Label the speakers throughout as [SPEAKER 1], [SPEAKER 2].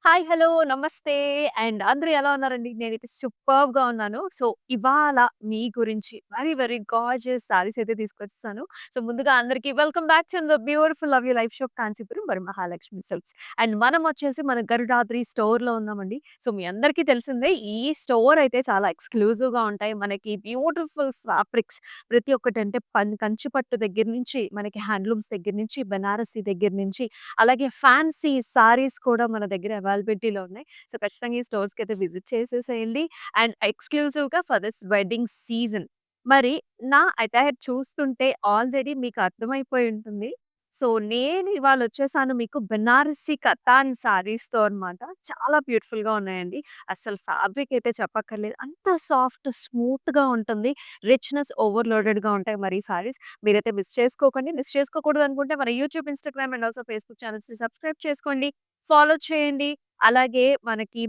[SPEAKER 1] Hi. Hello. నమస్తే. And అందరూ ఎలా ఉన్నారండి? నేనైతే సూపర్బ్‌గా ఉన్నాను. సో, ఇవాళ మీ గురించి వెరీ, వెరీ గార్జియస్ శారీస్ అయితే తీసుకొచ్చేసాను. సో, ముందుగా అందరికి welcome back to the beautiful lovely life shop Kanchipuram Varamahalakshmi silks. And మనం వచ్చేసి మన గరుడాద్రి స్టోర్‌లో ఉన్నామండి. సో, మీ అందరికీ తెలిసిందే ఈ స్టోర్ అయితే చాలా ఎక్స్‌క్లూజివ్‌గా ఉంటాయి. మనకి బ్యూటిఫుల్ ఫ్యాబ్రిక్స్ ప్రతి ఒక్కటి అంటే కంచి పట్టు దగ్గర నుంచి, మనకి హ్యాండ్లూమ్స్ దగ్గర నుంచి, బనారసి దగ్గర నుంచి అలాగే ఫ్యాన్సీ సారీస్ కూడా మన దగ్గర అవైలబిలిటీలో ఉన్నాయి. సో, ఖచ్చితంగా ఈ స్టోర్స్‌కైతే విజిట్ చేసేసేయండి. అండ్ ఎక్స్‌క్లూజివ్‌గా ఫర్ దిస్ వెడ్డింగ్ సీజన్. మరి నా అటైర్ చూస్తుంటే ఆల్రెడీ మీకు అర్థమైపోయి ఉంటుంది. సో, నేను ఇవాళ వచ్చేసాను మీకు బెనారసి కతాన్ సారీస్‌తో అన్నమాట. చాలా బ్యూటిఫుల్‌గా ఉన్నాయండి. అసలు ఫ్యాబ్రిక్ అయితే చెప్పక్కర్లేదు. అంత సాఫ్ట్, స్మూత్‌గా ఉంటుంది. రిచ్‌నెస్ ఓవర్‌లోడెడ్‌గా ఉంటాయి మరి ఈ సారీస్. మీరైతే మిస్ చేసుకోకండి. మిస్ చేసుకోకూడదు అనుకుంటే మన YouTube, Instagram and also Facebook ఛానెల్స్‌ని సబ్స్క్రైబ్ చేసుకోండి. ఫాలో చేయండి. అలాగే మనకి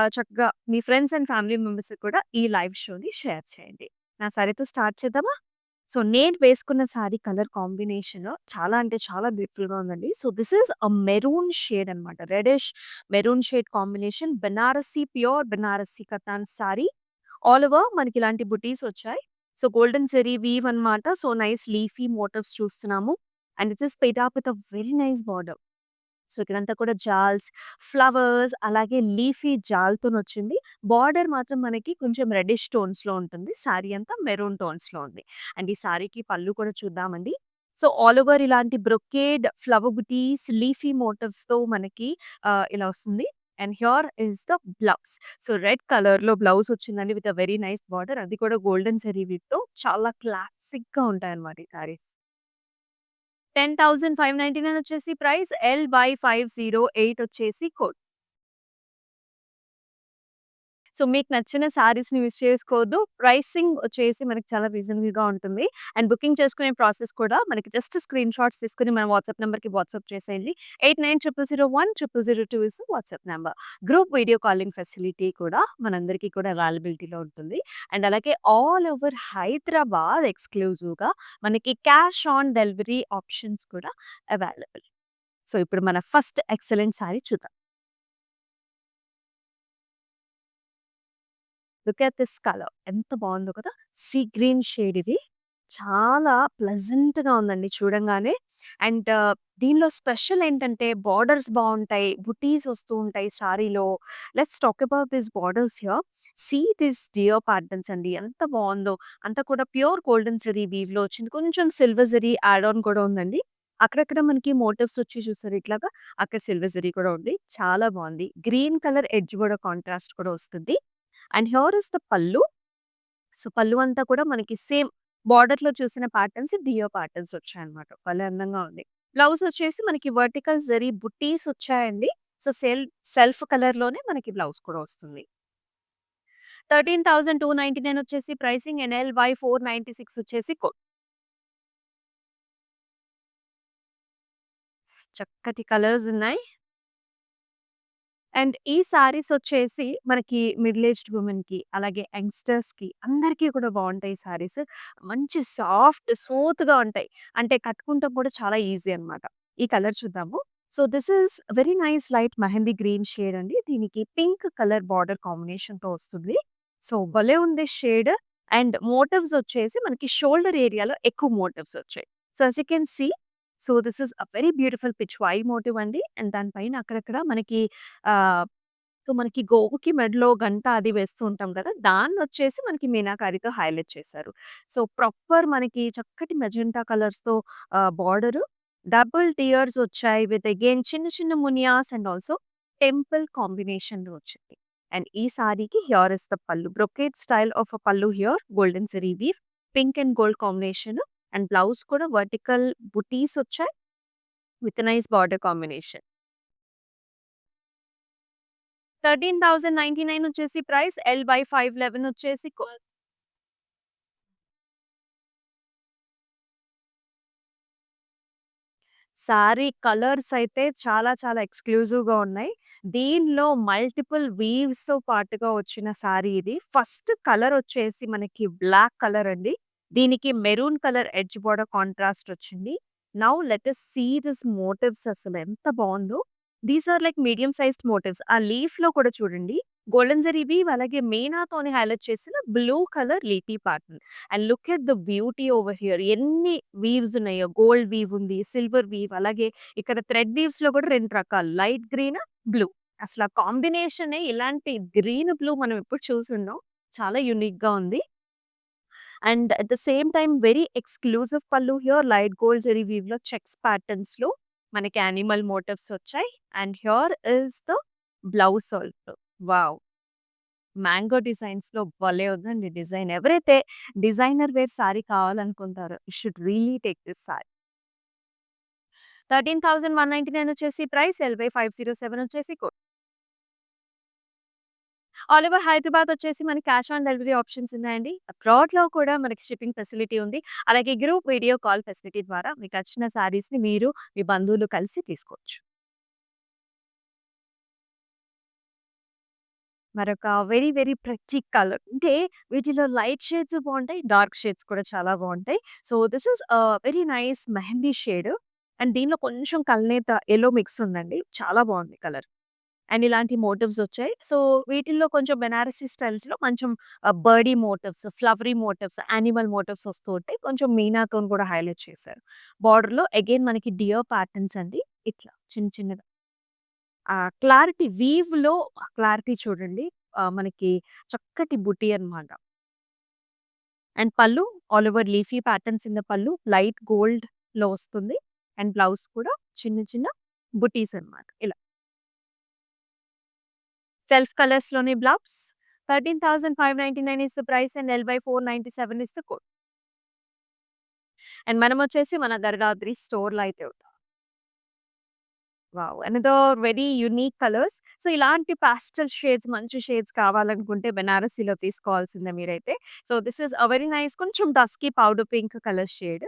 [SPEAKER 1] చక్కగా మీ ఫ్రెండ్స్ అండ్ ఫ్యామిలీ మెంబర్స్‌కి కూడా ఈ లైవ్ షోని షేర్ చేయండి. నా సారీతో స్టార్ట్ చేద్దామా? సో, నేను వేసుకున్న సారీ కలర్ కాంబినేషన్ చాలా అంటే చాలా బ్యూటిఫుల్‌గా ఉందండి. So, this is a maroon shade అనమాట. Reddish maroon shade combination Banarasi pure Banarasi katan sari. All over మనకి ఇలాంటి బుటీస్ వచ్చాయి. సో, గోల్డెన్ జెరీ వీవ్ అన్నమాట. సో, నైస్ లీఫీ మోటివ్స్ చూస్తున్నాము. And it is paired up with a very nice border. So, ఇక్కడంతా కూడా జాల్స్, flowers అలాగే లీఫీ జాల్‌తోనొచ్చింది. బార్డర్ మాత్రం మనకి కొంచెం రెడ్డిష్ టోన్స్‌లో ఉంటుంది. సారీ అంతా మెరూన్ టోన్స్‌లో ఉంది. అండ్ ఈ సారీకి పళ్ళు కూడా చూద్దామండి. సో, ఆల్ ఓవర్ ఇలాంటి బ్రొకేడ్ ఫ్లవర్ బుటీస్, లీఫీ మోటివ్స్‌తో మనకి ఇలా వస్తుంది. And here is the blouse. So, red కలర్‌లో బ్లౌజ్ వచ్చిందండి with a very nice border. అది కూడా గోల్డెన్ జరీ వీవ్‌తో చాలా క్లాసిక్‌గా ఉంటాయన్నమాట ఈ సారీస్. 10,599 వచ్చేసి ప్రైస్. L/508 వచ్చేసి కోడ్. సో, మీకు నచ్చిన శారీస్‌ని మిస్ చేసుకోవద్దు. ప్రైసింగ్ వచ్చేసి మనకి చాలా రీజనబుల్‌గా ఉంటుంది. అండ్ బుకింగ్ చేసుకునే ప్రాసెస్ కూడా మనకి జస్ట్ స్క్రీన్ షాట్స్ తీసుకొని మన వాట్సాప్ నంబర్‌కి వాట్సాప్ చేసేయండి. 8900010002 is WhatsApp number. Group video calling facility కూడా మనందరికీ కూడా అవైలబిలిటీలో ఉంటుంది. అండ్ అలాగే ఆల్ ఓవర్ హైదరాబాద్ ఎక్స్‌క్లూజివ్‌గా మనకి క్యాష్ ఆన్ డెలివరీ ఆప్షన్స్ కూడా అవైలబుల్. సో, ఇప్పుడు మన ఫస్ట్ ఎక్సలెంట్ సారీ చూద్దాం. లుక్ అట్ దిస్ కలర్ ఎంత బావుందో కదా! సీ గ్రీన్ షేడ్ ఇది. చాలా ప్లెజెంట్‌గా ఉందండి చూడంగానే. అండ్ దీనిలో స్పెషల్ ఏంటంటే బార్డర్స్ బావుంటాయి. బుటీస్ వస్తూ ఉంటాయి సారీలో. Let's talk about this borders here. See this dear patterns అండి. ఎంత బావుందో. అంతా కూడా ప్యూర్ గోల్డెన్ జరీ వీవ్‌లో వచ్చింది. కొంచెం సిల్వర్ జరీ యాడ్ ఆన్ కూడా ఉందండి. అక్కడక్కడ మనకి మోటివ్స్ వచ్చి చూసారు ఇట్లాగా. అక్కడ సిల్వర్ జరీ కూడా ఉంది. చాలా బావుంది. గ్రీన్ కలర్ ఎడ్జ్ కూడా కాంట్రాస్ట్ కూడా వస్తుంది. And here is the pallu. So, పల్లు అంతా కూడా మనకి సేమ్ బోర్డర్‌లో చూసిన ప్యాటర్న్స్ డియో ప్యాటర్న్స్ వచ్చాయన్నమాట. భలే అందంగా ఉంది. బ్లౌజ్ వచ్చేసి మనకి వర్టికల్ జరీ బుట్టీస్ వచ్చాయండి. సో, సెల్ఫ్ కలర్‌లోనే మనకి బ్లౌజ్ కూడా వస్తుంది. 13,299 వచ్చేసి ప్రైసింగ్. NL/496 వచ్చేసి కోడ్. చక్కటి కలర్స్ ఉన్నాయి. అండ్ ఈ సారీస్ వచ్చేసి మనకి మిడిల్ ఏజ్డ్ వుమెన్‌కి, అలాగే యంగ్‌స్టర్స్‌కి అందరికీ కూడా బావుంటాయి ఈ సారీస్. మంచి సాఫ్ట్, స్మూత్‌గా ఉంటాయి. అంటే కట్టుకుంటాం కూడా చాలా ఈజీ అన్నమాట. ఈ కలర్ చూద్దాము. So, this is very nice light mehndi green shade అండి. దీనికి పింక్ కలర్ బార్డర్ కాంబినేషన్‌తో వస్తుంది. సో, భలే ఉంది షేడ్. అండ్ మోటివ్స్ వచ్చేసి మనకి షోల్డర్ ఏరియాలో ఎక్కువ మోటివ్స్ వచ్చాయి. So, as you can see, so, this is a very beautiful Pichwai motif అండి. అండ్ దాని పైన అక్కడక్కడ మనకి ఆహ్, సో, మనకి గోవుకి మెడలో గంట అది వేస్తూ ఉంటాం కదా! దాన్నొచ్చేసి మనకి మీనాకారితో హైలైట్ చేశారు. సో, ప్రాపర్ మనకి చక్కటి మెజెంటా కలర్స్‌తో బార్డరు, డబుల్ టియర్స్ వచ్చాయి విత్ అగైన్ చిన్న చిన్న మునియాస్ అండ్ ఆల్సో టెంపుల్ కాంబినేషన్‌లో వచ్చింది. అండ్ ఈ సారీకి here is the pallu. Brocade style of a pallu here. Golden zari weave. Pink and gold combination. And blouse కూడా వర్టికల్ బుటీస్ వచ్చాయి విత్ నైస్ బార్డర్ కాంబినేషన్. 13,099 వచ్చేసి ప్రైస్. L/511 వచ్చేసి సారీ కలర్స్ అయితే చాలా చాలా ఎక్స్‌క్లూజివ్‌గా ఉన్నాయి. దీనిలో మల్టిపుల్ వీవ్స్‌తో పాటుగా వచ్చిన సారీ ఇది. ఫస్ట్ కలర్ వచ్చేసి మనకి బ్లాక్ కలర్ అండి. దీనికి maroon colour edge border contrast వచ్చింది. Now let us see this motifs అసలు ఎంత బావుందో. These are like medium sized motifs. ఆ లీఫ్‌లో కూడా చూడండి గోల్డెన్ జరీ వీవ్ అలాగే మీనాతోని హైలైట్ చేసిన blue colour leafy pattern. And look at the beauty over here. ఎన్ని వీవ్స్ ఉన్నాయో గోల్డ్ వీవ్ ఉంది, సిల్వర్ వీవ్ అలాగే ఇక్కడ థ్రెడ్ వీవ్స్‌లో కూడా 2 రకాలు లైట్ గ్రీన్, బ్లూ. అసల కాంబినేషనే ఇలాంటి గ్రీన్, బ్లూ మనం ఎప్పుడు చూసుండం. చాలా యూనిక్‌గా ఉంది. And at the same time very exclusive pallu here light gold zari వీవ్‌లో చెక్స్ ప్యాటర్న్స్‌లో మనకి యానిమల్ మోటివ్స్ వచ్చాయి. And here is the blouse also. Wow! Mango డిజైన్స్‌లో భలే ఉందండి డిజైన్. ఎవరైతే డిజైనర్ వేర్ సారీ కావాలనుకుంటారో you should really take this sari. 13,199 వచ్చేసి ప్రైస్. LY507 వచ్చేసి కోడ్. ఆల్ ఓవర్ హైదరాబాద్ వచ్చేసి మనకి క్యాష్ ఆన్ డెలివరీ ఆప్షన్స్ ఉన్నాయండి. అబ్రాడ్‌లో కూడా మనకి షిప్పింగ్ ఫెసిలిటీ ఉంది. అలాగే గ్రూప్ వీడియో కాల్ ఫెసిలిటీ ద్వారా మీకు నచ్చిన సారీస్‌ని మీరు, మీ బంధువులు కలిసి తీసుకోవచ్చు. మరొక వెరీ, వెరీ ప్రెటీ కలర్. అంటే వీటిలో లైట్ షేడ్స్ బావుంటాయి. డార్క్ షేడ్స్ కూడా చాలా బావుంటాయి. So, this is very nice mehndi shade. And దీనిలో కొంచెం కల్నేత యెల్లో మిక్స్ ఉందండి. చాలా బావుంది కలర్. అండ్ ఇలాంటి మోటివ్స్ వచ్చాయి. సో, వీటిల్లో కొంచెం బెనారసీ స్టైల్స్‌లో కొంచెం birdie motifs, flowery motifs, animal motifs వస్తూ ఉంటాయి. కొంచెం మీనాతోని కూడా హైలైట్ చేశారు. బోర్డర్‌లో అగైన్ మనకి డియర్ ప్యాటర్న్స్ అండి. ఇట్లా చిన్న చిన్నగా క్లారిటీ వీవ్‌లో క్లారిటీ చూడండి. మనకి చక్కటి బుటీ అన్నమాట. అండ్ పల్లు all over leafy patterns in the పల్లు లైట్ గోల్డ్‌లో వస్తుంది. అండ్ బ్లౌజ్ కూడా చిన్న చిన్న బుటీస్ అన్నమాట. ఇలా సెల్ఫ్ కలర్స్‌లోని blouse 13,599 is the price and LY497 is the code. And మనమొచ్చేసి మన దరిదాద్రి స్టోర్‌లో అయితే ఉంటాం. Wow! Another very unique colours. So, ఇలాంటి పాస్టెల్ షేడ్స్, మంచి షేడ్స్ కావాలనుకుంటే బెనారసీలో తీసుకోవాల్సిందే మీరైతే. So, this is a very nice కొంచెం dusky powder pink colour shade.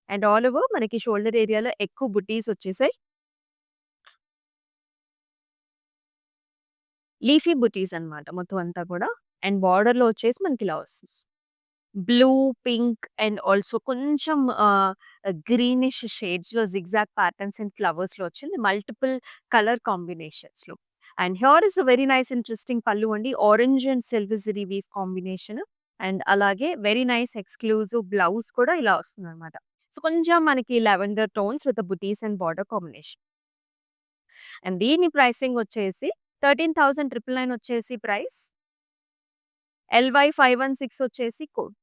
[SPEAKER 1] And all over మనకి షోల్డర్ ఏరియాలో ఎక్కువ బుటీస్ వచ్చేసాయి. లీఫీ బుటీస్ అన్నమాట మొత్తం అంతా కూడా. అండ్ బోర్డర్‌లో వచ్చేసి మనకి ఇలా వస్తుంది. బ్లూ, పింక్ అండ్ ఆల్సో కొంచెం గ్రీనిష్ షేడ్స్‌లో జిగ్‌జాగ్ ప్యాటర్న్స్ అండ్ ఫ్లవర్స్‌లో వచ్చింది. మల్టిపుల్ కలర్ కాంబినేషన్స్‌లో. And here is a very nice interesting pallu అండి. Orange and silver zari weave combination. And అలాగే వెరీ నైస్ ఎక్స్‌క్లూజివ్ బ్లౌజ్ కూడా ఇలా వస్తుందన్నమాట. సో, కొంచెం మనకి lavender tones with butis and border combination. And దీని ప్రైసింగ్ వచ్చేసి 13,999 వచ్చేసి ప్రైస్. LY516 వచ్చేసి కోడ్.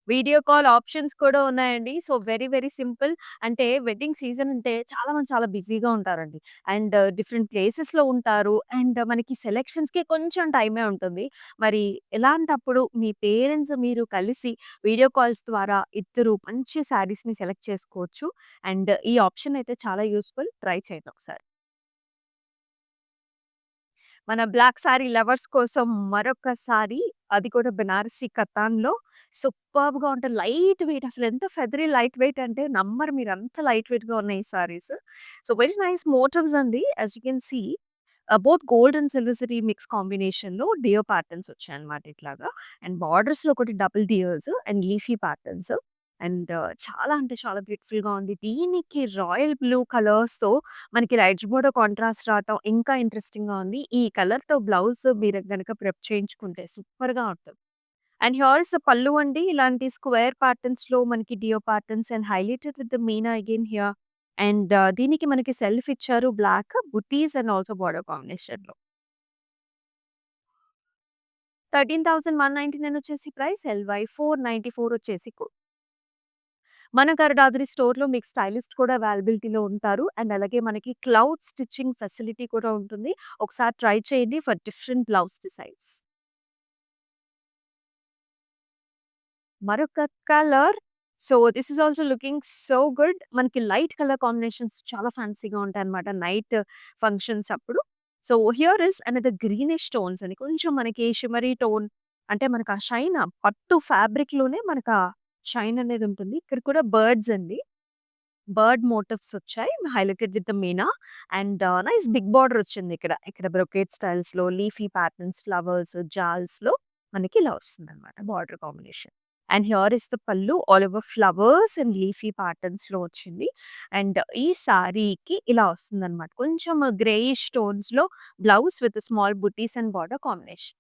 [SPEAKER 1] వీడియో కాల్ ఆప్షన్స్ కూడా ఉన్నాయండి. So, very, very simple. అంటే వెడ్డింగ్ సీజన్ అంటే చాలా మంది చాలా బిజీగా ఉంటారండి. అండ్ డిఫరెంట్ ప్లేసెస్‌లో ఉంటారు. అండ్ మనకి సెలక్షన్స్‌కి కొంచెం టైమే ఉంటుంది. మరి ఇలాంటప్పుడు మీ పేరెంట్స్ మీరు కలిసి వీడియో కాల్స్ ద్వారా ఇద్దరు మంచి శారీస్‌ని సెలెక్ట్ చేసుకోవచ్చు. అండ్ ఈ ఆప్షన్ అయితే చాలా యూజ్‌ఫుల్. ట్రై చేయండి ఒకసారి. మన బ్లాక్ సారీ లవర్స్ కోసం మరొకసారి అది కూడా బెనారసి కతాన్‌లో సూపర్బ్‌గా ఉంటది. లైట్ వెయిట్ అసలు ఎంత ఫెదరీ లైట్ వెయిట్ అంటే నమ్మరు మీరు అంత లైట్ వెయిట్‌గా ఉన్నాయి ఈ saris. So, very nice motifs అండి. As you can see both gold and silver zari mix కాంబినేషన్‌లో డియర్ ప్యాటర్న్స్ వచ్చాయన్నమాట ఇట్లాగా. అండ్ బార్డర్స్‌లో ఒకటి double deers and leafy patterns. And చాలా అంటే చాలా బ్యూటిఫుల్‌గా ఉంది. దీనికి రాయల్ బ్లూ కలర్స్‌తో మనకి లైట్స్ బోర్డర్ కాంట్రాస్ట్ రావటం ఇంకా ఇంట్రెస్టింగ్‌గా ఉంది. ఈ కలర్‌తో బ్లౌజ్ మీరు గనక ప్రెప్ చేయించుకుంటే సూపర్‌గా ఉంటది. అండ్ హియర్ ఇస్ పల్లు అండి. ఇలాంటి స్క్వేర్ ప్యాటర్న్స్‌లో మనకి duo patterns and highlighted with the meena again here. And దీనికి మనకి సెల్ఫ్ ఇచ్చారు black buttis and also border కాంబినేషన్‌లో. 13,199 వచ్చేసి ప్రైస్. LY494 వచ్చేసి కోడ్. మన గరుడాద్రి స్టోర్‌లో మీకు స్టైలిస్ట్ కూడా అవైలబిలిటీలో ఉంటారు. అండ్ అలాగే మనకి క్లౌడ్ స్టిచ్చింగ్ ఫెసిలిటీ కూడా ఉంటుంది. ఒకసారి ట్రై చేయండి ఫర్ డిఫరెంట్ బ్లౌజ్ డిజైన్స్. మరొక colour. So, this is also looking so good. మనకి లైట్ కలర్ కాంబినేషన్స్ చాలా ఫ్యాన్సీగా ఉంటాయన్నమాట నైట్ ఫంక్షన్స్ అప్పుడు. So, here is another greenish tones అని కొంచెం మనకి షిమ్మరీ టోన్ అంటే మనకు ఆ షైన్ పట్టు ఫ్యాబ్రిక్‌లోనే మనకు ఆ షైన్ అనేది ఉంటుంది. ఇక్కడ కూడా బర్డ్స్ అండి. బర్డ్ మోటివ్స్ వచ్చాయి. Highlighted with the meena and nice big border వచ్చింది ఇక్కడ. ఇక్కడ బ్రొకేట్ స్టైల్స్‌లో లీఫీ ప్యాటర్న్స్, ఫ్లవర్స్, జాల్స్‌లో మనకి ఇలా వస్తుందన్నమాట border combination. And here is the pallu all over flowers and leafy ప్యాటర్న్స్‌లో వచ్చింది. అండ్ ఈ సారీకి ఇలా వస్తుందన్నమాట. కొంచెం గ్రేయిష్ టోన్స్‌లో blouse with small butis and border combination.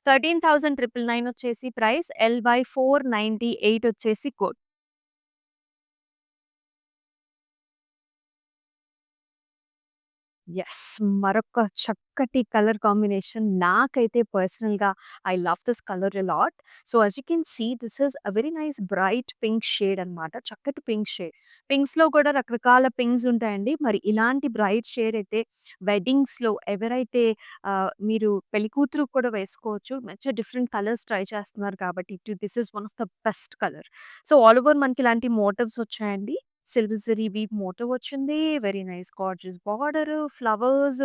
[SPEAKER 1] 13,999 వచ్చేసి ప్రైస్. LY498 వచ్చేసి కోడ్. యెస్. మరొక చక్కటి కలర్ కాంబినేషన్. నాకైతే పర్సనల్‌గా I love this colour a lot. So, as you can see this is a very nice bright pink shade అన్నమాట. చక్కటి pink shade. పింక్స్‌లో కూడా రకరకాల పింక్స్ ఉంటాయండి. మరి ఇలాంటి బ్రైట్ షేడ్ అయితే వెడ్డింగ్స్‌లో ఎవరైతే మీరు పెళ్ళికూతురుకి కూడా వేసుకోవచ్చు. మంచిగా డిఫరెంట్ కలర్స్ ట్రై చేస్తున్నారు కాబట్టి this is one of the best colour. So, all over మనకి ఇలాంటి మోటివ్స్ వచ్చాయండి. సిల్వర్ జరీ వీవ్ మోటివ్ వచ్చింది. Very nice gorgeous border, flowers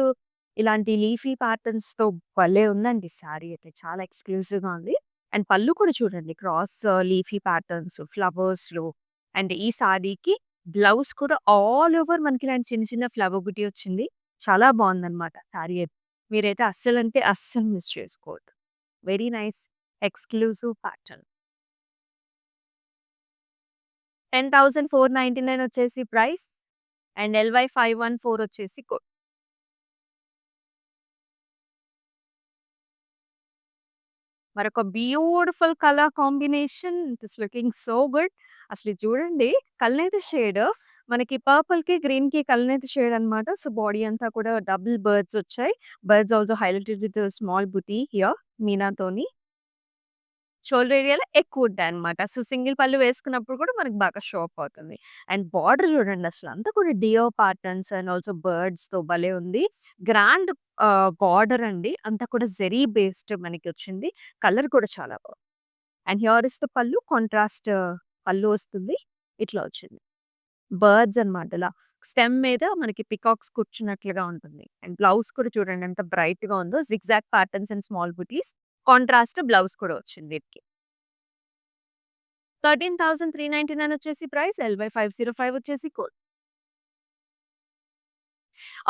[SPEAKER 1] ఇలాంటి లీఫీ ప్యాటర్న్స్‌తో భలే ఉందండి సారీ అయితే. చాలా ఎక్స్‌క్లూజివ్‌గా ఉంది. అండ్ పళ్ళు కూడా చూడండి క్రాస్ లీఫీ ప్యాటర్న్స్, ఫ్లవర్స్‌లో అండ్ ఈ సారీకి బ్లౌజ్ కూడా ఆల్ ఓవర్ మనకి ఇలాంటి చిన్న చిన్న ఫ్లవర్ బుటీ వచ్చింది. చాలా బావుందనమాట సారీ అయితే. మీరైతే అస్సలంటే అస్సలు మిస్ చేసుకోవద్దు. Very nice exclusive pattern. 10,499 వచ్చేసి ప్రైస్. అండ్ LY514 వచ్చేసి కోడ్. మరొక beautiful colour combination. It is looking so good. అసలు ఇది చూడండి కల్నేత షేడ్ మనకి పర్పుల్‌కి, గ్రీన్‌కి కల్నేత షేడ్ అన్నమాట. సో, బాడీ అంతా కూడా డబుల్ బర్డ్స్ వచ్చాయి. Birds also highlighted with small buti here మీనాతోని. Shoulder ఏరియాలో ఎక్కువుంటాయన్నమాట. సో, సింగిల్ పళ్ళు వేసుకున్నప్పుడు కూడా మనకు బాగా షో అప్ అవుతుంది. అండ్ బార్డర్ చూడండి అసలు అంతా కూడా డియో ప్యాటర్న్స్ అండ్ ఆల్సో బర్డ్స్‌తో భలే ఉంది. గ్రాండ్ బార్డర్ అండి. అంతా కూడా జెరీ బేస్డ్ మనకొచ్చింది. కలర్ కూడా చాలా బాగుంది. అండ్ హియర్ ఇస్ ద పల్లు కాంట్రాస్ట్ పల్లు వస్తుంది. ఇట్లా వచ్చింది. బర్డ్స్ అన్నమాట ఇలా. స్టెమ్ మీద మనకి పికాక్స్ కూర్చున్నట్లుగా ఉంటుంది. అండ్ బ్లౌజ్ కూడా చూడండి ఎంత బ్రైట్‌గా ఉందో. Zigzag patterns and small buttis. Contrast blouse కూడా వచ్చింది వీటికి. 13,399 వచ్చేసి ప్రైస్. LY505 వచ్చేసి కోడ్.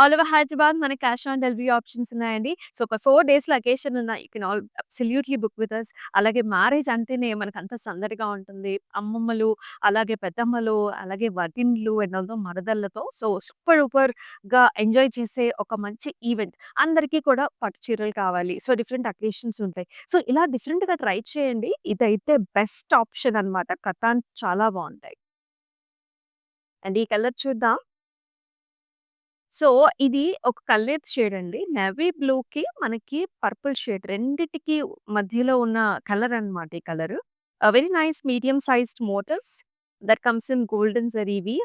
[SPEAKER 1] ఆల్ ఓవర్ హైదరాబాద్ మనకి క్యాష్ ఆన్ డెలివరీ ఆప్షన్స్ ఉన్నాయండి. సో, ఒక 4 డేస్‌లో అకేషన్ ఉన్న you can absolutely book with us. అలాగే మ్యారేజ్ అంటేనే మనకంత సందడిగా ఉంటుంది. అమ్మమ్మలు, అలాగే పెద్దమ్మలు, అలాగే వదినలు అండ్ ఆల్సో మరదళ్ళతో సో, సూపర్ డూపర్‌గా ఎంజాయ్ చేసే ఒక మంచి ఈవెంట్. అందరికీ కూడా పట్టు చీరలు కావాలి. సో, డిఫరెంట్ అకేషన్స్ ఉంటాయి. సో, ఇలా డిఫరెంట్‌గా ట్రై చేయండి. ఇదైతే బెస్ట్ ఆప్షన్ అన్నమాట. కథాన్ చాలా బావుంటాయి. అండ్ ఈ కలర్ చూద్దాం. సో, ఇది ఒక కల్నేత్ షేడ్ అండి. నేవీ బ్లూకి మనకి పర్పుల్ షేడ్ రెండిటికి మధ్యలో ఉన్న కలర్ అన్నమాట ఈ colour. Very nice medium sized motifs that comes in golden జరీవి.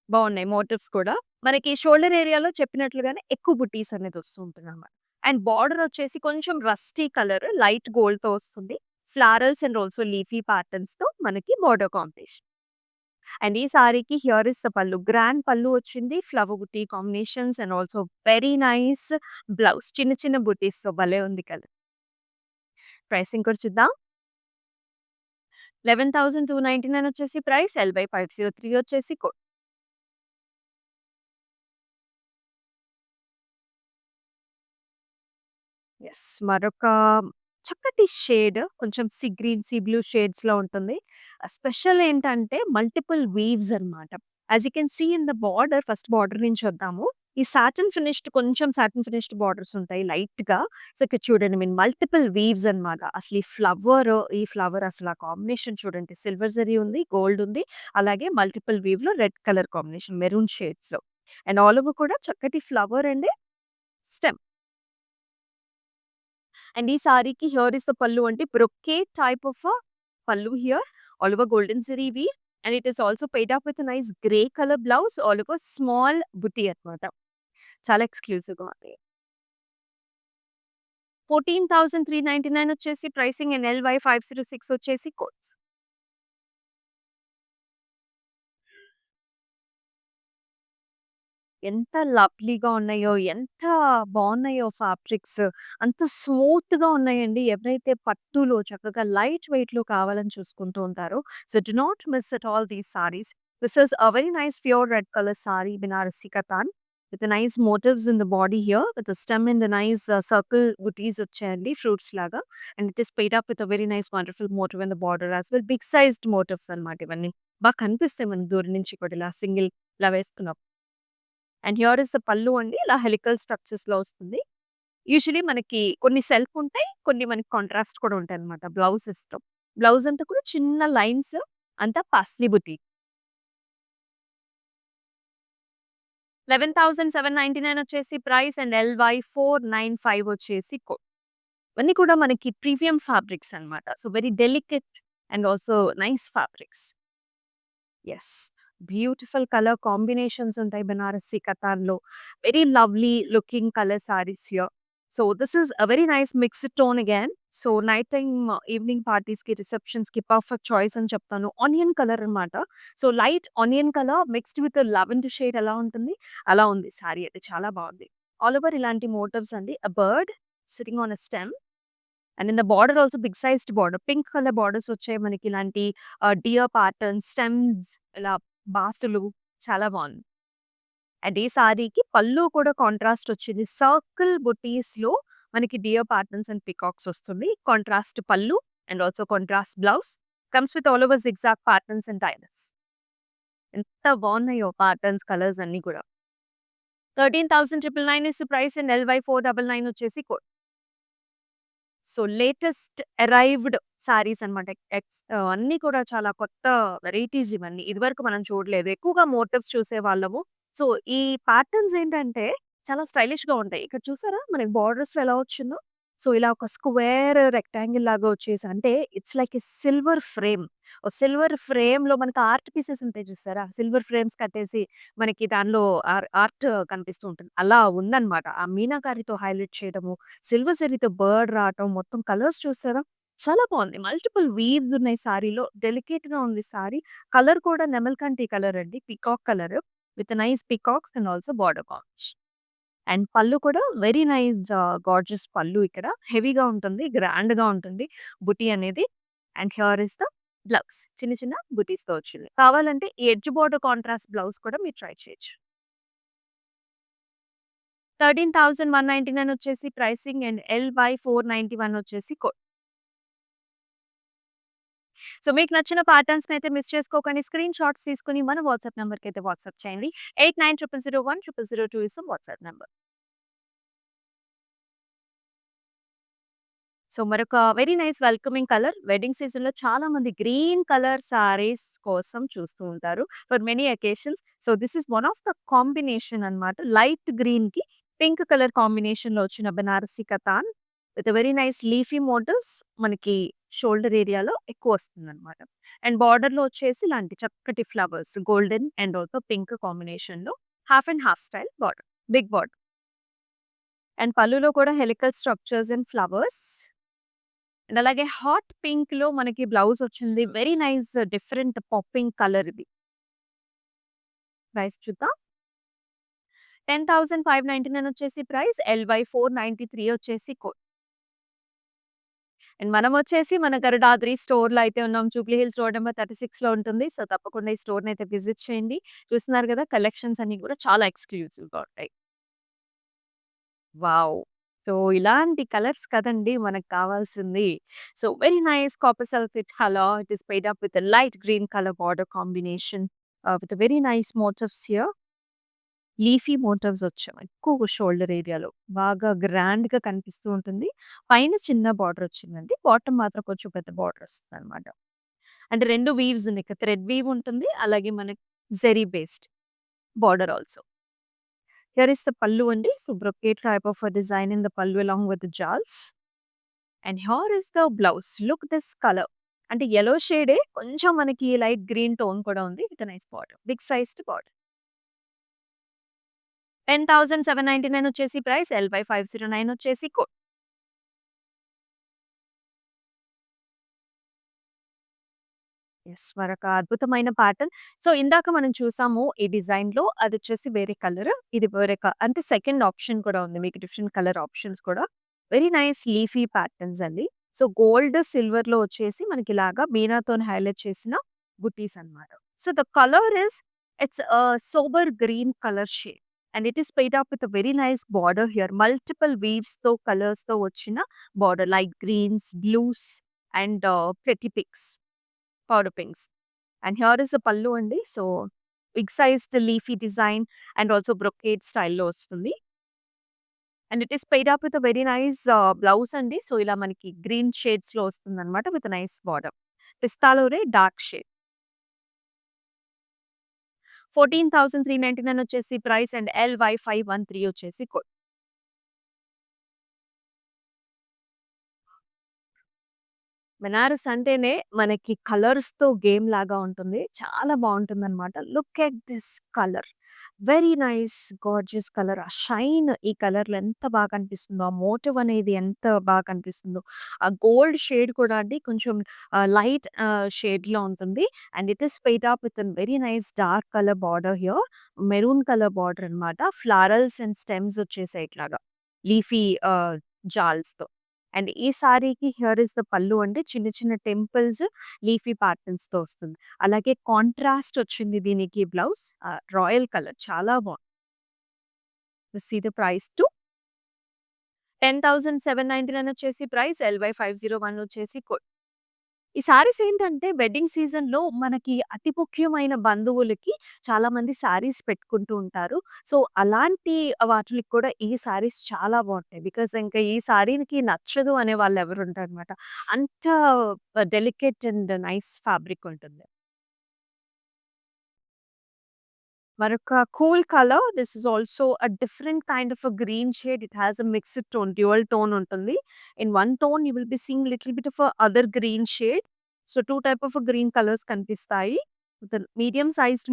[SPEAKER 1] బావున్నాయి మోటివ్స్ కూడా. మనకి షోల్డర్ ఏరియాలో చెప్పినట్లుగానే ఎక్కువ బుటీస్ అనేది వస్తూ ఉంటుందన్నమాట. అండ్ బార్డర్ వచ్చేసి కొంచెం రస్టీ కలర్ లైట్ గోల్డ్‌తో వస్తుంది. ఫ్లారల్స్ అండ్ ఆల్సో లీఫీ ప్యాటర్న్స్‌తో మనకి బార్డర్ కాంబినేషన్. అండ్ ఈ సారీకి హియర్ ఇస్ ద పల్లు. గ్రాండ్ పల్లు వచ్చింది. Flower buti combinations and also very nice blouse. చిన్న చిన్న బుటీస్‌తో భలే ఉంది కలర్. ప్రైసింగ్ కూడా చూద్దాం. 11,299 వచ్చేసి ప్రైస్. LY503 వచ్చేసి కోడ్. యెస్. మరొక చక్కటి షేడ్ కొంచెం సీ గ్రీన్, సీ బ్లూ షేడ్స్‌లో ఉంటుంది. స్పెషల్ ఏంటంటే మల్టిపుల్ వీవ్స్ అన్నమాట. As you can see in the border first border నుంచి వద్దాము. ఈ సాటిన్ ఫినిష్డ్ కొంచెం సాటిన్ ఫినిష్డ్ బార్డర్స్ ఉంటాయి లైట్‌గా. సో, ఇక్కడ చూడండి మీన్ మల్టిపుల్ వీవ్స్ అన్నమాట. అసలు ఈ ఫ్లవర్ అసలు ఆ కాంబినేషన్ చూడండి. సిల్వర్ జరీ ఉంది, గోల్డ్ ఉంది. అలాగే మల్టిపుల్ వీవ్‌లో రెడ్ కలర్ కాంబినేషన్ మెరూన్ షేడ్స్‌లో. అండ్ ఆల్ ఓవర్ కూడా చక్కటి ఫ్లవర్ అండ్ స్టెమ్. అండ్ ఈ సారీకి హియర్ ఇస్ ద పల్లు అంటే brocade type of pallu here all over golden zari weave and it is also paired up with nice grey colour blouse all over small buti అన్నమాట. చాలా ఎక్స్‌క్లూజివ్‌గా ఉంది. 14,399 వచ్చేసి ప్రైసింగ్ అండ్ LY506 వచ్చేసి codes. ఎంత లవ్లీగా ఉన్నాయో, ఎంత బావున్నాయో ఫ్యాబ్రిక్స్. అంత స్మూత్‌గా ఉన్నాయండి. ఎవరైతే పట్టులో చక్కగా లైట్ వెయిట్‌లో కావాలని చూసుకుంటూ ఉంటారో, so, do not miss at all these saris. This is a very nice pure red colour sari Banarasi katan. With nice motifs in the body here with stem in the nice circle butis వచ్చాయండి ఫ్రూట్స్ లాగా. And it is paired up with very nice wonderful motif in the border as well. Big sized motifs అనమాట ఇవన్నీ. బాగా కనిపిస్తాయి మనకి దూరం నుంచి కూడా ఇలా సింగిల్ ఇలా వేసుకున్నాం. And here is the pallu అండి. ఇలా హెలికల్ స్ట్రక్చర్స్‌లో వస్తుంది. యూజువల్లీ మనకి కొన్ని సెల్ఫ్ ఉంటాయి. కొన్ని మనకి కాంట్రాస్ట్ కూడా ఉంటాయన్నమాట బ్లౌజ్ ఇష్టం. బ్లౌజ్ అంతా కూడా చిన్న లైన్స్ అంతా పాస్లీ బుటీ. 11,799 వచ్చేసి ప్రైస్ అండ్ LY495 వచ్చేసి కోడ్. ఇవన్నీ కూడా మనకి ప్రీమియం ఫ్యాబ్రిక్స్ అన్నమాట. So, very delicate and also nice fabrics. Yes. Beautiful colour combinations ఉంటాయి బనారసి కతాన్‌లో. Very lovely looking colour saris here. So, this is a very nice mixed tone again. So, night time evening పార్టీస్‌కి, రిసెప్షన్స్‌కి perfect choice అని చెప్తాను. Onion colour అన్నమాట. So, light onion colour mixed with lavender shade ఎలా ఉంటుంది? అలా ఉంది సారీ అయితే చాలా బావుంది. ఆల్ ఓవర్ ఇలాంటి మోటివ్స్ అండి. A bird sitting on a stem and in the border also big sized border. Pink colour borders వచ్చాయి మనకి ఇలాంటి డియర్ ప్యాటర్న్స్, స్టెమ్స్ ఇలా బాతులు చాలా బావుంది. అండ్ ఈ సారీకి పల్లు కూడా కాంట్రాస్ట్ వచ్చింది. సర్కిల్ బుటీస్‌లో మనకి డియర్ ప్యాటర్న్స్ అండ్ పీకాక్స్ వస్తుంది. కాంట్రాస్ట్ పల్లు and also contrast blouse. Comes with all over zigzag patterns and diamonds. ఎంత బావున్నాయో ప్యాటర్న్స్, కలర్స్ అన్నీ కూడా. 13,999 is the price and LY499 వచ్చేసి code. So, latest arrived saris అన్నమాట. అన్నీ కూడా చాలా కొత్త వెరైటీస్ ఇవన్నీ. ఇదివరకు మనం చూడలేదు. ఎక్కువగా మోటివ్స్ చూసేవాళ్ళము. సో, ఈ ప్యాటర్న్స్ ఏంటంటే చాలా స్టైలిష్‌గా ఉంటాయి. ఇక్కడ చూసారా మనకి బార్డర్స్‌లో ఎలా వచ్చిందో? సో, ఇలా ఒక స్క్వేర్ రెక్టాంగిల్ లాగా వచ్చేసి అంటే it's like a silver frame. Silver ఫ్రేమ్‌లో మనకి ఆర్ట్ పీసెస్ ఉంటాయి చూసారా? సిల్వర్ ఫ్రేమ్స్ కట్టేసి మనకి దానిలో ఆర్ట్ కనిపిస్తూ ఉంటుంది. అలా ఉందన్నమాట. ఆ మీనాకారితో హైలైట్ చేయడము, సిల్వర్ జరీతో బర్డ్ రావటం, మొత్తం కలర్స్ చూసారా? చాలా బావుంది. మల్టిపుల్ వీవ్స్ ఉన్నాయి సారీలో. డెలికేట్‌గా ఉంది సారీ. కలర్ కూడా నెమలికంటి కలర్ అండి. Peacock colour with nice peacocks and also border combination. And పళ్ళు కూడా వెరీ నైస్ గార్జియస్ పళ్ళు ఇక్కడ. హెవీగా ఉంటుంది. గ్రాండ్‌గా ఉంటుంది బుటీ అనేది. And here is the blouse. చిన్న చిన్న బుటీస్‌తో వచ్చింది. కావాలంటే ఈ ఎడ్జ్ బోర్డర్ కాంట్రాస్ట్ బ్లౌజ్ కూడా మీరు ట్రై చేయొచ్చు. 13,199 వచ్చేసి ప్రైసింగ్ అండ్ LY491 వచ్చేసి కోడ్. సో, మీకు నచ్చిన ప్యాటర్న్స్‌నైతే మిస్ చేసుకోకండి. స్క్రీన్ షాట్స్ తీసుకొని మన వాట్సాప్ నంబర్‌కైతే వాట్సాప్ చేయండి. 8900010002 is the WhatsApp number. So, మరొక very nice welcoming colour. Wedding సీజన్‌లో చాలా మంది గ్రీన్ కలర్ సారీస్ కోసం చూస్తూ ఉంటారు. For many occasions. So, this is one of the combination అన్నమాట. లైట్ గ్రీన్‌కి పింక్ కలర్ కాంబినేషన్‌లో వచ్చిన Banarasi katan with very nice leafy motifs మనకి షోల్డర్ ఏరియాలో ఎక్కువొస్తుందన్నమాట. అండ్ బార్డర్‌లో వచ్చేసి ఇలాంటి చక్కటి flowers golden and also pink కాంబినేషన్‌లో half and half style border. Big border. And పళ్ళులో కూడా helical structures and flowers. And అలాగే హాట్ పింక్‌లో మనకి బ్లౌజ్ వచ్చింది. Very nice different popping colour ఇది. ప్రైస్ చూద్దాం. 10,599 వచ్చేసి ప్రైస్. LY493 వచ్చేసి కోడ్. అండ్ మనమొచ్చేసి మన గరుడాద్రి స్టోర్‌లో అయితే ఉన్నాం. జూబ్లీ హిల్స్ రోడ్ నంబర్ 36లో ఉంటుంది. సో, తప్పకుండా ఈ స్టోర్‌నైతే విజిట్ చేయండి. చూస్తున్నారు కదా! కలెక్షన్స్ అన్నీ కూడా చాలా ఎక్స్‌క్లూజివ్‌గా ఉంటాయి. వావ్! సో, ఇలాంటి కలర్స్ కదండీ మనకు కావాల్సింది. So, very nice copper sulphate colour. It is paired up with a light green colour border combination with very nice motifs here. Leafy motifs వచ్చాయి. ఎక్కువ షోల్డర్ ఏరియాలో. బాగా గ్రాండ్‌గా కనిపిస్తూ ఉంటుంది. పైన చిన్న బార్డర్ వచ్చిందండి. బాటమ్ మాత్రం కొంచెం పెద్ద బార్డర్ వస్తుందన్నమాట. అంటే 2 వీవ్స్ ఉన్నాయి. ఇక్కడ థ్రెడ్ వీవ్ ఉంటుంది. అలాగే మనకి zari based border also. Here is the pallu అండి. So, brocade type of design in the pallu along with jaals. And here is the blouse. Look this colour. అంటే యెల్లో షేడే కొంచెం మనకి లైట్ గ్రీన్ టోన్ కూడా ఉంది. With nice border. Big sized border. 10,799 వచ్చేసి price. LY509 వచ్చేసి code. Yes. మరొక అద్భుతమైన ప్యాటర్న్. సో, ఇందాక మనం చూసాము ఈ డిజైన్‌లో అదొచ్చేసి వేరే కలర్. ఇది వేరే అంటే సెకండ్ ఆప్షన్ కూడా ఉంది. మీకు డిఫరెంట్ కలర్ ఆప్షన్స్ కూడా. వెరీ నైస్ లీఫీ ప్యాటర్న్స్ అండి. సో, గోల్డ్, సిల్వర్‌లో వచ్చేసి మనకిలాగా మీనాతోని హైలైట్ చేసిన బుట్టీస్ అన్నమాట. So, the colour it's sober green colour shade. And it is paired up with a very nice border here. Multiple వీవ్స్‌తో, కలర్స్‌తో వచ్చిన border like greens, blues and pretty pinks, powder pinks. And here is the pallu అండి. So, big sized leafy design and also brocade స్టైల్‌లో వస్తుంది. And it is paired up with a very nice blouse అండి. So, ఇలా మనకి green షేడ్స్‌లో వస్తుందన్నమాట with nice border. పిస్తాలోరే dark shade. 14,399 వచ్చేసి ప్రైస్ అండ్ LY513 వచ్చేసి కోడ్. బెనారస్ అంటేనే మనకి కలర్స్‌తో గేమ్ లాగా ఉంటుంది. చాలా బావుంటుందనమాట. Look at this colour. Very nice gorgeous colour. ఆ షైన్ ఈ కలర్‌లో ఎంత బాగా కనిపిస్తుందో, ఆ మోటివ్ అనేది ఎంత బాగా కనిపిస్తుందో. ఆ గోల్డ్ షేడ్ కూడా అండి కొంచెం లైట్ షేడ్‌లో ఉంటుంది. And it is paired up with an very nice dark colour border here. Maroon colour border అనమాట. ఫ్లారల్స్ అండ్ స్టెమ్స్ వచ్చేసాయి ఇట్లాగా. లీఫీ జాల్స్‌తో. అండ్ ఈ సారీకి హియర్ ఇస్ ద పల్లు అంటే చిన్న చిన్న టెంపుల్స్, లీఫీ ప్యాటర్న్స్‌తో వస్తుంది. అలాగే కాంట్రాస్ట్ వచ్చింది దీనికి బ్లౌజ్. రాయల్ కలర్ చాలా బావుంది. సీ ద ప్రైస్ టు 10,799 వచ్చేసి ప్రైస్. LY501 వచ్చేసి కోడ్. ఈ సారీస్ ఏంటంటే వెడ్డింగ్ సీజన్‌లో మనకి అతి ముఖ్యమైన బంధువులకి చాలామంది సారీస్ పెట్టుకుంటూ ఉంటారు. సో, అలాంటి వాటిలకి కూడా ఈ సారీస్ చాలా బావుంటాయి. బికాజ్ ఇంకా ఈ సారీకి నచ్చదు అనే వాళ్ళు ఎవరు ఉండరనమాట. అంత డెలికేట్ అండ్ నైస్ ఫ్యాబ్రిక్ ఉంటుంది. మరొక cool colour. This is also a different kind of a green shade. It has a mixed tone, dual tone ఉంటుంది. In one tone you will be seeing little bit of other green shade. So, 2 type of green colours కనిపిస్తాయి. With medium sized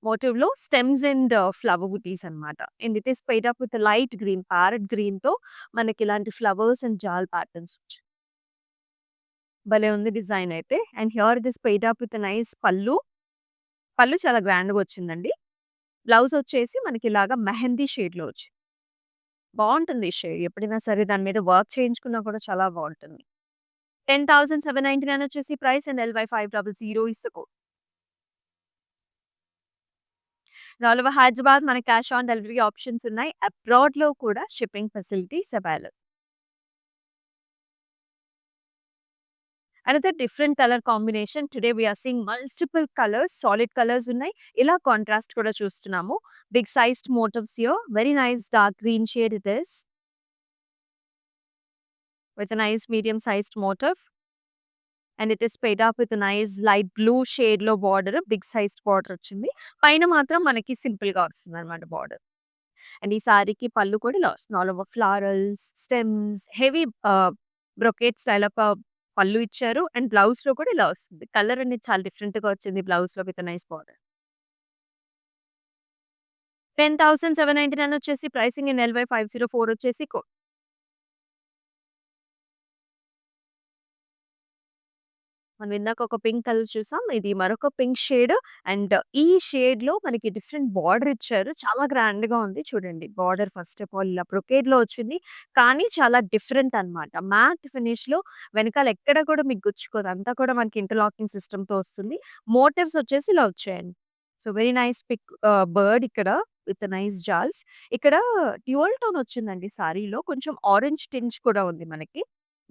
[SPEAKER 1] మోటివ్‌లో stems and flower butis అన్నమాట. And it is paired up with light green, parrot గ్రీన్‌తో మనకి ఇలాంటి flowers and జాల్ patterns వచ్చాయి. భలే ఉంది డిజైన్ అయితే. And here it is paired up with nice పల్లు. పల్లు చాలా గ్రాండ్‌గా వచ్చిందండి. బ్లౌజ్ వచ్చేసి మనకిలాగా మెహందీ షేడ్‌లో వచ్చింది. బావుంటుంది ఈ షేడ్. ఎప్పుడైనా సరే దాని మీద వర్క్ చేయించుకున్నా కూడా చాలా బావుంటుంది. 10,799 వచ్చేసి price and LY500 is the code. All over Hyderabad మనకి క్యాష్ ఆన్ డెలివరీ ఆప్షన్స్ ఉన్నాయి. అబ్రాడ్‌లో కూడా shipping facilities available. Another different colour combination. Today we are seeing multiple colours, solid colours ఉన్నాయి. ఇలా కాంట్రాస్ట్ కూడా చూస్తున్నాము. Big sized motifs here. Very nice dark green shade it is. With a nice medium sized motif. And it is paired up with nice light blue షేడ్‌లో border. Big sized border వచ్చింది. పైన మాత్రం మనకి సింపుల్‌గా వస్తుందన్నమాట border. And ఈ సారీకి పళ్ళు కూడా ఇలా వస్తుంది. All over florals, stems, heavy brocade style of పళ్ళు ఇచ్చారు. అండ్ బ్లౌజ్‌లో కూడా ఇలా వస్తుంది. కలర్ అనేది చాలా డిఫరెంట్‌గా వచ్చింది బ్లౌజ్‌లో విత్ నైస్ బార్డర్. 10,799 వచ్చేసి ప్రైసింగ్ ఇన్ LY504 వచ్చేసి మనం ఇందాక ఒక పింక్ కలర్ చూసాం. ఇది మరొక పింక్ షేడ్. అండ్ ఈ షేడ్‌లో మనకి డిఫరెంట్ బార్డర్ ఇచ్చారు. చాలా గ్రాండ్‌గా ఉంది. చూడండి బార్డర్ ఫస్ట్ ఆఫ్ ఆల్ ఇలా బ్రొకేడ్‌లో వచ్చింది. కానీ చాలా డిఫరెంట్ అన్నమాట. మ్యాట్ ఫినిష్‌లో వెనకాల ఎక్కడ కూడా మీకు గుచ్చుకోదు. అంతా కూడా మనకి ఇంటర్లాకింగ్ సిస్టమ్‌తో వస్తుంది. మోటివ్స్ వచ్చేసి ఇలా వచ్చాయండి. సో, వెరీ నైస్ బర్డ్ ఇక్కడ విత్ నైస్ జాల్స్. ఇక్కడ డ్యూయల్ టోన్ వచ్చిందండి సారీలో. కొంచెం ఆరెంజ్ టింజ్ కూడా ఉంది మనకి.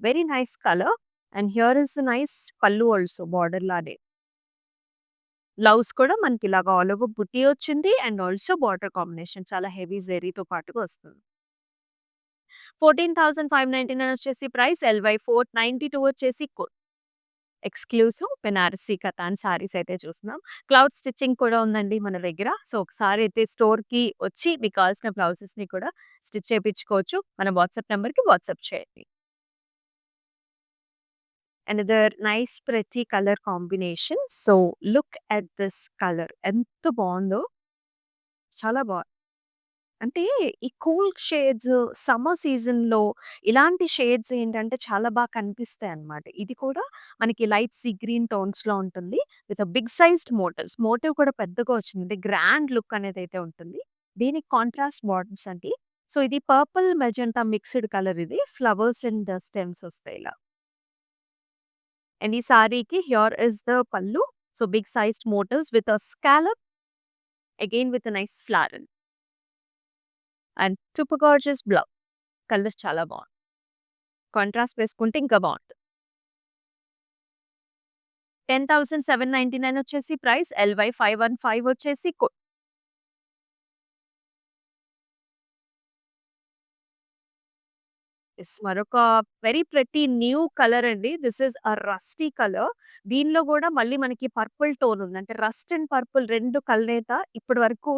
[SPEAKER 1] Very nice colour. And here is nice పల్లు ఆల్సో బార్డర్ లానే. బ్లౌజ్ కూడా మనకి ఇలాగా ఆల్ ఓవర్ బుటీ వచ్చింది. అండ్ ఆల్సో బార్డర్ కాంబినేషన్ చాలా హెవీ జెరీతో పాటుగా వస్తుంది. 14,599 వచ్చేసి ప్రైస్. LY492 వచ్చేసి కోడ్. ఎక్స్‌క్లూసివ్ బెనారసి కతాన్ సారీస్ అయితే చూస్తున్నాం. క్లౌడ్ స్టిచ్చింగ్ కూడా ఉందండి మన దగ్గర. సో, ఒకసారి అయితే స్టోర్‌కి వచ్చి మీకు కావాల్సిన బ్లౌజెస్‌ని కూడా స్టిచ్ చేపించుకోవచ్చు. మన వాట్సాప్ నంబర్‌కి వాట్సాప్ చేయండి. Another nice pretty colour combination. So, look at this colour ఎంత బావుందో. చాలా అంటే ఈ కూల్ షేడ్స్ సమ్మర్ సీజన్‌లో ఇలాంటి షేడ్స్ ఏంటంటే చాలా కనిపిస్తాయన్నమాట. ఇది కూడా మనకి లైట్ సీ గ్రీన్ టోన్స్‌లో ఉంటుంది. With big sized motifs. Motif కూడా పెద్దగా వచ్చింది. అంటే గ్రాండ్ లుక్ అనేదైతే ఉంటుంది. దీనికి కాంట్రాస్ట్ బార్డర్స్ అండి. సో, ఇది పర్పుల్, మెజెంటా మిక్స్డ్ కలర్ ఇది. ఫ్లవర్స్ అండ్ స్టెమ్స్ వస్తాయి ఇలా. అండ్ ఈ సారీకి here is the pallu. So, big sized motifs with scallop again with nice floral. And super gorgeous blouse. Colour చాలా బావుంది. కాంట్రాస్ట్ వేసుకుంటే ఇంకా బావుంటది. 10,799 వచ్చేసి ప్రైస్. ఎల్‌వై 515 వచ్చేసి యెస్. మరొక వెరీ ప్రెట్టీ న్యూ కలర్ అండి. This is a rusty colour. దీనిలో గూడా మళ్ళీ మనకి పర్పుల్ టోన్ ఉంది. అంటే రస్ట్ అండ్ పర్పుల్ 2 కలయిక ఇప్పటి వరకు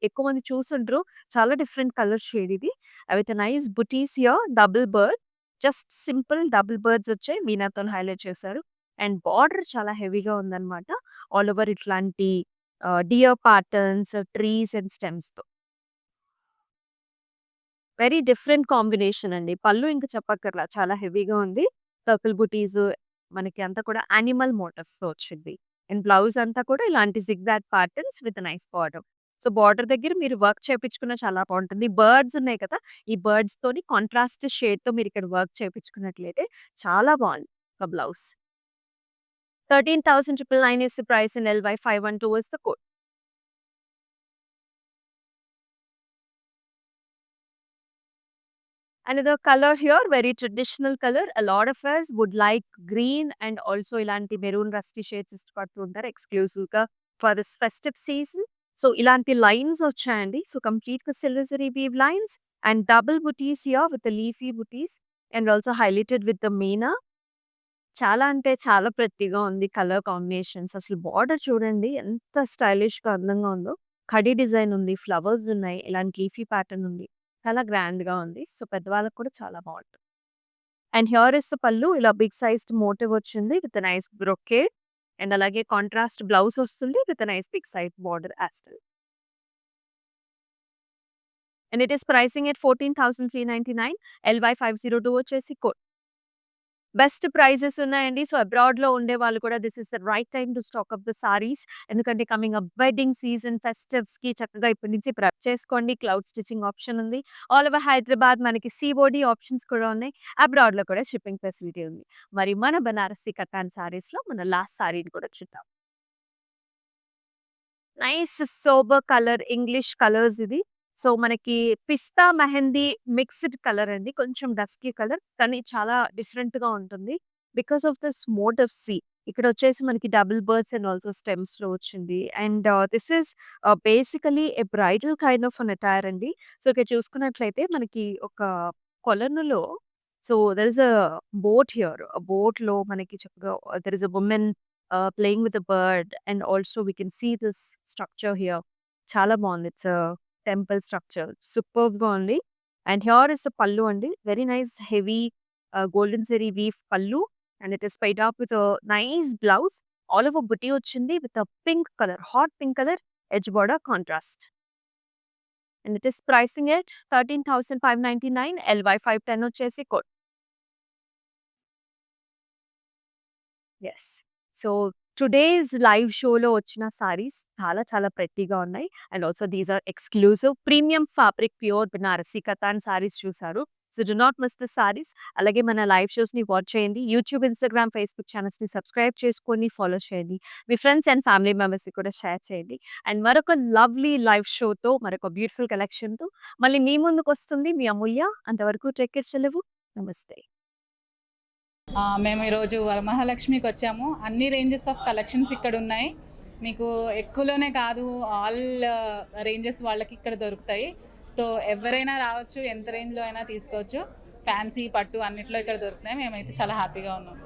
[SPEAKER 1] ఎక్కువ మంది చూసుండరు. చాలా డిఫరెంట్ కలర్ షేడ్ ఇది. With nice butis here. Double bird. Just simple double birds వచ్చాయి. మీనాతోని హైలైట్ చేశారు. అండ్ బార్డర్ చాలా హెవీగా ఉందన్నమాట. ఆల్ ఓవర్ ఇట్లాంటి డియర్ ప్యాటర్న్స్, ట్రీస్ అండ్ స్టెమ్స్‌తో. వెరీ డిఫరెంట్ కాంబినేషన్ అండి. పళ్ళు ఇంక చెప్పక్కర్లా. చాలా హెవీగా ఉంది. సర్కిల్ బుటీస్ మనకి అంతా కూడా యానిమల్ మోటివ్స్‌తో వచ్చింది. అండ్ బ్లౌజ్ అంతా కూడా ఇలాంటి zigzag patterns with nice border. So, border దగ్గర మీరు వర్క్ చేపించుకున్న చాలా బావుంటుంది. బర్డ్స్ ఉన్నాయి కదా! ఈ బర్డ్స్‌తోని కాంట్రాస్ట్ షేడ్‌తో మీరిక్కడ వర్క్ చేపించుకున్నట్లయితే చాలా బావుంది ఒక blouse. 13,999 is the price in LY 512 is the code. Another color here, very traditional color. A lot of us would like green and also ఇలాంటి మెరూన్ రస్టీ షేడ్స్ ఇష్టపడుతూ ఉంటారు ఎక్స్‌క్లూజివ్‌గా for this festive season. So, ఇలాంటి lines వచ్చాయండి. So, కంప్లీట్‌గా silver zari weave lines and double butis here with leafy butis and also highlighted with the meena. చాలా అంటే చాలా ప్రెట్టీగా ఉంది కలర్ కాంబినేషన్స్. అసలు బార్డర్ చూడండి ఎంత స్టైలిష్‌గా అందంగా ఉందో. కడీ డిజైన్ ఉంది. ఫ్లవర్స్ ఉన్నాయి. ఇలాంటి లీఫీ ప్యాటర్న్ ఉంది. చాలా గ్రాండ్‌గా ఉంది. సో, పెద్దవాళ్ళకి కూడా చాలా బావుంటుంది. And here is the pallu. ఇలా బిగ్ సైజ్డ్ మోటివ్ వచ్చింది విత్ నైస్ బ్రొకేడ్ అండ్ అలాగే కాంట్రాస్ట్ బ్లౌజ్ వస్తుంది with nice big size border as well. And it is pricing at 14,399. LY 502 వచ్చేసి కోడ్. బెస్ట్ ప్రైజెస్ ఉన్నాయండి. సో, అబ్రాడ్‌లో ఉండేవాళ్ళు కూడా this is the right time to stock up the saris. ఎందుకంటే coming up wedding season, ఫెస్టివ్స్‌కి చక్కగా ఇప్పటి నుంచి ప్రెప్ చేసుకోండి. క్లౌడ్ స్టిచింగ్ ఆప్షన్ ఉంది. ఆల్ ఓవర్ హైదరాబాద్ మనకి సీఓడీ ఆప్షన్స్ కూడా ఉన్నాయి. అబ్రాడ్‌లో కూడా షిప్పింగ్ ఫెసిలిటీ ఉంది. మరి మన బనారసి కటాన్ సారీస్‌లో మన లాస్ట్ సారీని కూడా చూద్దాం. Nice sober colour English colours ఇది. సో, మనకి పిస్తా మెహందీ మిక్స్డ్ కలర్ అండి. కొంచెం డస్కీ కలర్. కానీ చాలా డిఫరెంట్‌గా ఉంటుంది. Because of this motifs see ఇక్కడొచ్చేసి మనకి డబుల్ బర్డ్స్ అండ్ ఆల్సో స్టెమ్స్‌లో వచ్చింది. And this is basically a bridal kind of an attire అండి. సో, ఇక్కడ చూసుకున్నట్లయితే మనకి ఒక కొలనులో so, there is a boat here. ఆ బోట్‌లో మనకి చక్కగా there is a women playing with a bird and also we can see this structure here. చాలా బావుంది. It's temple structure. సూపర్బ్‌గా ఉంది. And here is the pallu అండి. Very nice heavy golden zari weave pallu and it is paired up with nice blouse. All over buti వచ్చింది with pink colour, hot pink colour edge border contrast. And it is pricing at 13,599. LY 510 వచ్చేసి code. Yes. So, today's live షోలో వచ్చిన సారీస్ చాలా చాలా ప్రెట్టీగా ఉన్నాయి. And also these are exclusive premium fabric pure Banarasi katan saris చూసారు. So, do not miss the saris. అలాగే మన లైవ్ షోస్‌ని వాచ్ చేయండి. యూట్యూబ్, ఇన్‌స్టాగ్రామ్, ఫేస్‌బుక్ ఛానెల్స్‌ని సబ్స్క్రైబ్ చేసుకొని ఫాలో చేయండి. మీ ఫ్రెండ్స్ అండ్ ఫ్యామిలీ మెంబర్స్‌కి కూడా షేర్ చేయండి. అండ్ మరొక లవ్లీ లైవ్ షోతో మరొక బ్యూటిఫుల్ కలెక్షన్‌తో మళ్ళీ మీ ముందుకొస్తుంది మీ అమూల్య. అంతవరకు టేక్ కేర్ సెలవు. నమస్తే.
[SPEAKER 2] మేము ఈరోజు వరమహాలక్ష్మికి వచ్చాము. అన్ని రేంజెస్ ఆఫ్ కలెక్షన్స్ ఇక్కడ ఉన్నాయి. మీకు ఎక్కువలోనే కాదు, ఆల్ రేంజెస్ వాళ్ళకి ఇక్కడ దొరుకుతాయి. సో ఎవరైనా రావచ్చు, ఎంత రేంజ్లో అయినా తీసుకోవచ్చు. ఫ్యాన్సీ, పట్టు అన్నిట్లో ఇక్కడ దొరుకుతున్నాయి. మేమైతే చాలా హ్యాపీగా ఉన్నాం.